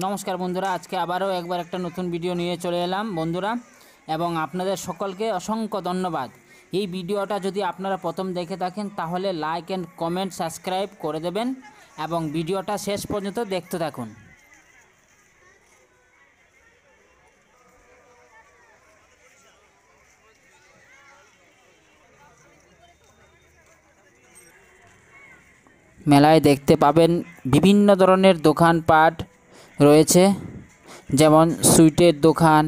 নমস্কার বন্ধুরা, আজকে আবারও একবার একটা নতুন ভিডিও নিয়ে চলে এলাম বন্ধুরা, এবং আপনাদের সকলকে অসংখ্য ধন্যবাদ। এই ভিডিওটা যদি আপনারা প্রথম দেখে থাকেন তাহলে লাইক অ্যান্ড কমেন্ট সাবস্ক্রাইব করে দেবেন এবং ভিডিওটা শেষ পর্যন্ত দেখতে থাকুন। মেলায় দেখতে পাবেন বিভিন্ন ধরনের দোকানপাট রয়েছে, যেমন সুইটের দোকান,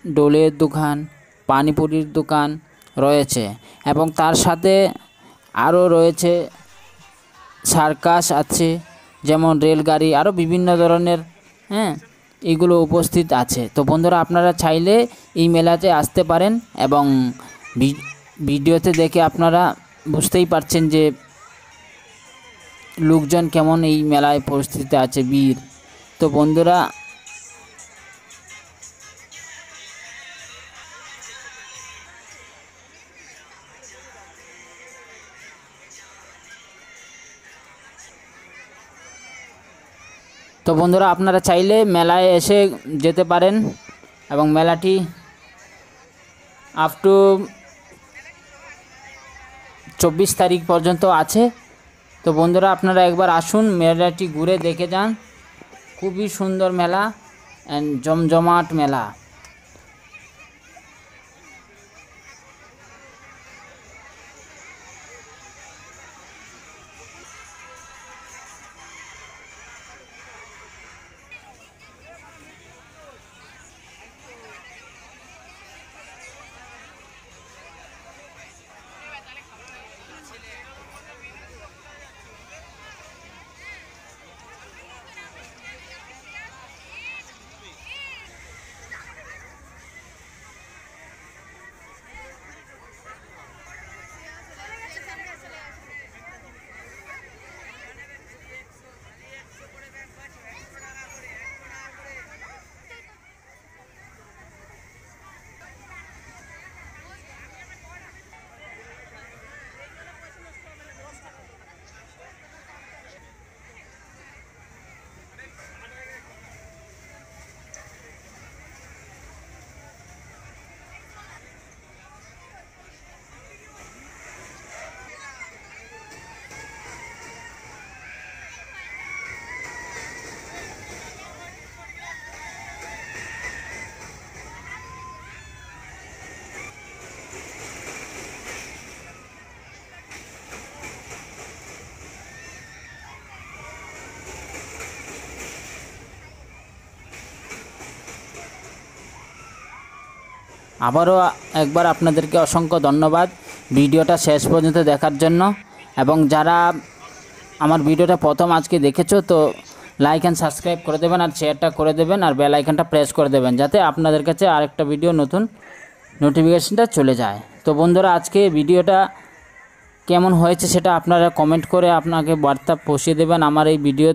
ডোলের দোকান, পানিপুরির দোকান রয়েছে এবং তার সাথে আরও রয়েছে সার্কাস আছে, যেমন রেলগাড়ি, আরও বিভিন্ন ধরনের এগুলো উপস্থিত আছে। তো বন্ধুরা, আপনারা চাইলে এই মেলাতে আসতে পারেন এবং ভিডিওতে দেখে আপনারা বুঝতেই পারছেন যে লোকজন কেমন এই মেলায় পরিস্থিতি আছে, ভিড়। তো বন্ধুরা, আপনারা চাইলে মেলায় এসে যেতে পারেন এবং মেলাটি আপ টু 24 তারিখ পর্যন্ত আছে। তো বন্ধুরা, আপনারা একবার আসুন, মেলাটি ঘুরে দেখে যান। খুবই সুন্দর মেলা অ্যান্ড জমজমাট মেলা। আবারও একবার আপনাদেরকে অসংখ্য ধন্যবাদ ভিডিওটা শেষ পর্যন্ত দেখার জন্য। এবং যারা আমার ভিডিওটা প্রথম আজকে দেখেছো, তো লাইক অ্যান্ড সাবস্ক্রাইব করে দেবেন আর শেয়ারটা করে দেবেন আর বেল আইকনটা প্রেস করে দেবেন, যাতে আপনাদের কাছে আরেকটা ভিডিও নতুন নোটিফিকেশনটা চলে যায়। তো বন্ধুরা, আজকে ভিডিওটা কেমন হয়েছে সেটা আপনারা কমেন্ট করে আপনাকে বার্তা পৌঁছে দেবেন আমার এই ভিডিও।